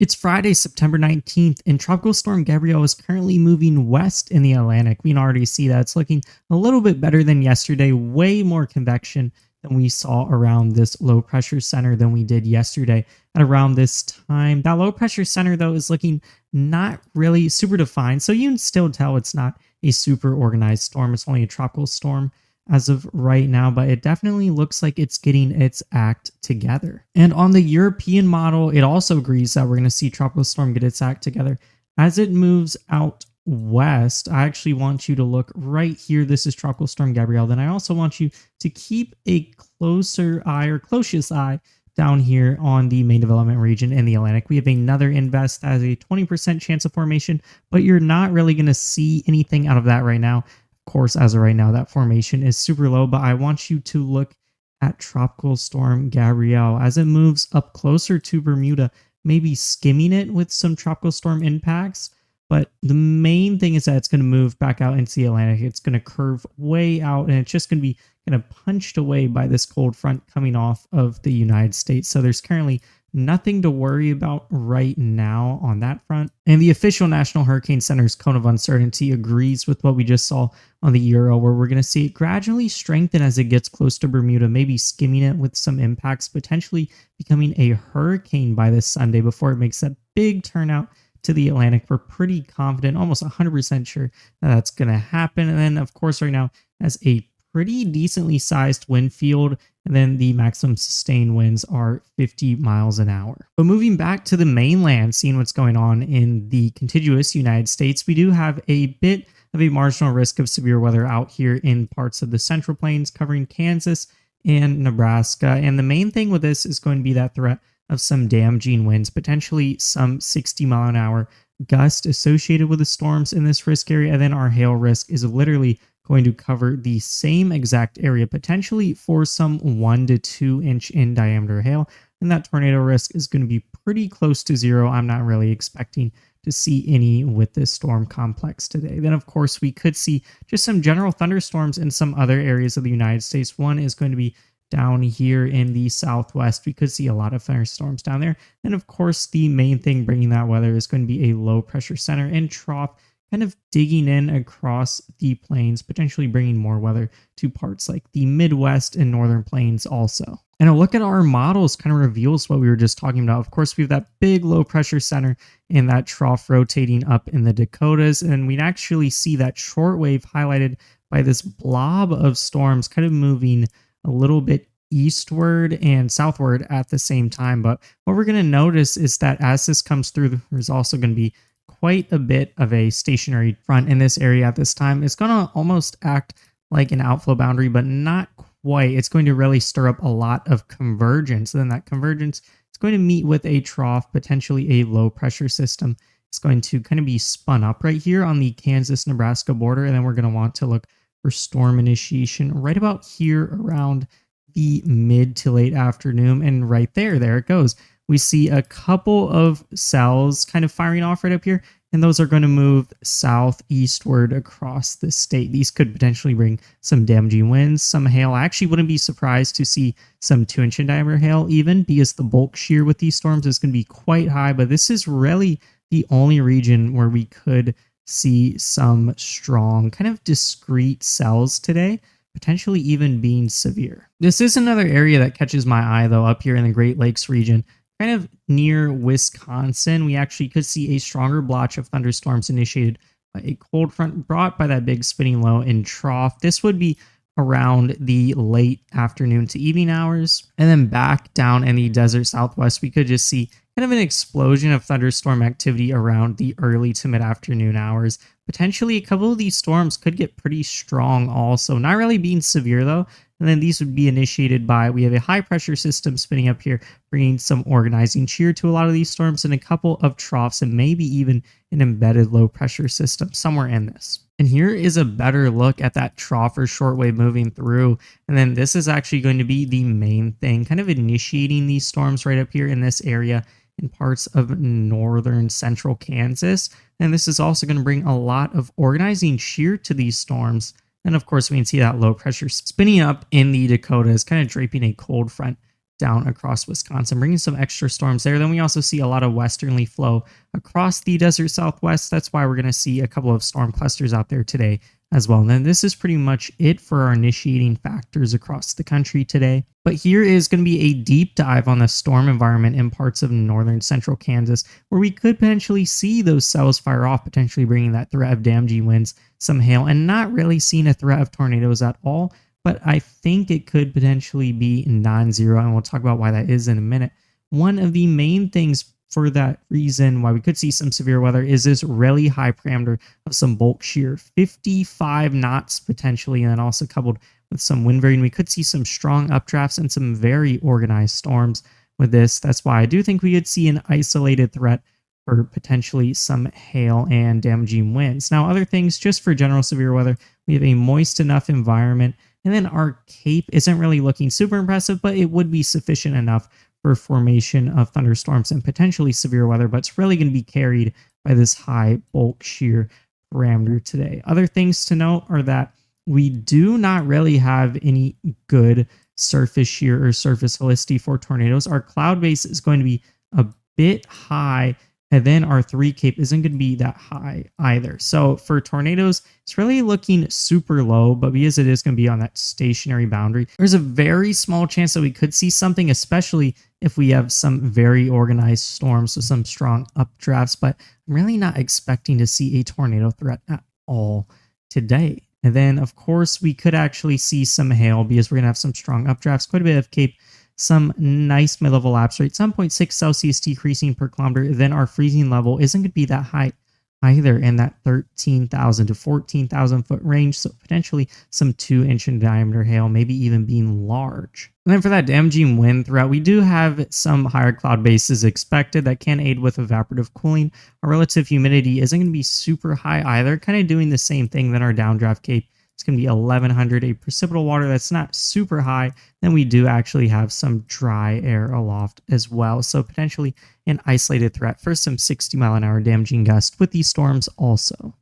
It's Friday, September 19th, and Tropical Storm Gabrielle is currently moving west in the Atlantic. We can already see that it's looking a little bit better than yesterday, way more convection than we saw around this low pressure center than we did yesterday at around this time. That low pressure center, though, is looking not really super defined, so you can still tell it's not a super organized storm. It's only a tropical storm as of right now, but it definitely looks like it's getting its act together. And on the European model, it also agrees that we're going to see Tropical Storm get its act together as it moves out west. I actually want you to look right here. This is Tropical Storm Gabrielle. Then I also want you to keep a closer eye or closest eye down here on the main development region in the Atlantic. We have another invest that has a 20% chance of formation, but you're not really going to see anything out of that right now. Of course, as of right now, that formation is super low, but I want you to look at Tropical Storm Gabrielle as it moves up closer to Bermuda, maybe skimming it with some tropical storm impacts. But the main thing is that it's going to move back out into the Atlantic. It's going to curve way out, and it's just going to be kind of punched away by this cold front coming off of the United States. So there's currently nothing to worry about right now on that front. And the official National Hurricane Center's cone of uncertainty agrees with what we just saw on the Euro, where we're going to see it gradually strengthen as it gets close to Bermuda, maybe skimming it with some impacts, potentially becoming a hurricane by this Sunday before it makes that big turnout to the Atlantic. We're pretty confident, almost 100% sure that that's going to happen. And then, of course, right now, as a pretty decently sized wind field, and then the maximum sustained winds are 50 miles an hour. But moving back to the mainland, seeing what's going on in the contiguous United States, we do have a bit of a marginal risk of severe weather out here in parts of the Central Plains covering Kansas and Nebraska. And the main thing with this is going to be that threat of some damaging winds, potentially some 60-mile-an-hour gust associated with the storms in this risk area. And then our hail risk is literally going to cover the same exact area, potentially for some 1 to 2 inch in diameter hail. And that tornado risk is going to be pretty close to zero. I'm not really expecting to see any with this storm complex today. Then, of course, we could see just some general thunderstorms in some other areas of the United States. One is going to be down here in the southwest. We could see a lot of thunderstorms down there. And of course, the main thing bringing that weather is going to be a low pressure center and trough kind of digging in across the plains, potentially bringing more weather to parts like the Midwest and Northern Plains also. And a look at our models kind of reveals what we were just talking about. Of course, we have that big low pressure center and that trough rotating up in the Dakotas. And we actually see that shortwave highlighted by this blob of storms kind of moving a little bit eastward and southward at the same time. But what we're going to notice is that as this comes through, there's also going to be quite a bit of a stationary front in this area at this time. It's going to almost act like an outflow boundary, but not quite. It's going to really stir up a lot of convergence. And then that convergence is going to meet with a trough, potentially a low pressure system. It's going to kind of be spun up right here on the Kansas-Nebraska border. And then we're going to want to look for storm initiation right about here around the mid to late afternoon. And right there it goes. We see a couple of cells kind of firing off right up here, and those are going to move southeastward across the state. These could potentially bring some damaging winds, some hail. I actually wouldn't be surprised to see some 2-inch in diameter hail even, because the bulk shear with these storms is going to be quite high, but this is really the only region where we could see some strong kind of discrete cells today, potentially even being severe. This is another area that catches my eye though, up here in the Great Lakes region, kind of near Wisconsin. We actually could see a stronger blotch of thunderstorms initiated by a cold front brought by that big spinning low and trough. This would be around the late afternoon to evening hours. And then back down in the desert southwest, we could just see kind of an explosion of thunderstorm activity around the early to mid-afternoon hours. Potentially a couple of these storms could get pretty strong also, not really being severe though. And then these would be initiated by, we have a high pressure system spinning up here, bringing some organizing shear to a lot of these storms, and a couple of troughs, and maybe even an embedded low pressure system somewhere in this. And here is a better look at that trough or shortwave moving through. And then this is actually going to be the main thing, kind of initiating these storms right up here in this area in parts of northern central Kansas. And this is also going to bring a lot of organizing shear to these storms. And of course, we can see that low pressure spinning up in the Dakotas, kind of draping a cold front down across Wisconsin, bringing some extra storms there. Then we also see a lot of westerly flow across the desert southwest. That's why we're going to see a couple of storm clusters out there today as well. And then this is pretty much it for our initiating factors across the country today. But here is going to be a deep dive on the storm environment in parts of northern central Kansas, where we could potentially see those cells fire off, potentially bringing that threat of damaging winds, some hail, and not really seeing a threat of tornadoes at all. But I think it could potentially be non-zero, and we'll talk about why that is in a minute. One of the main things for that reason why we could see some severe weather is this really high parameter of some bulk shear, 55 knots potentially, and then also coupled with some wind veering. We could see some strong updrafts and some very organized storms with this. That's why I do think we could see an isolated threat for potentially some hail and damaging winds. Now, other things, just for general severe weather, we have a moist enough environment, and then our cape isn't really looking super impressive, but it would be sufficient enough for formation of thunderstorms and potentially severe weather, but it's really going to be carried by this high bulk shear parameter today. Other things to note are that we do not really have any good surface shear or surface helicity for tornadoes. Our cloud base is going to be a bit high, and then our 3 cape isn't going to be that high either. So for tornadoes, it's really looking super low, but because it is going to be on that stationary boundary, there's a very small chance that we could see something, especially if we have some very organized storms, so some strong updrafts, but I'm really not expecting to see a tornado threat at all today. And then, of course, we could actually see some hail because we're going to have some strong updrafts, quite a bit of cape, some nice mid-level lapse rate, 7.6 Celsius decreasing per kilometer. Then our freezing level isn't going to be that high either, in that 13,000 to 14,000 foot range. So potentially some 2-inch in diameter hail, maybe even being large. And then for that damaging wind threat, we do have some higher cloud bases expected that can aid with evaporative cooling. Our relative humidity isn't going to be super high either, kind of doing the same thing that our downdraft cape. It's going to be 1100, a precipitable water that's not super high. Then we do actually have some dry air aloft as well. So potentially an isolated threat for some 60-mile-an-hour damaging gusts with these storms also.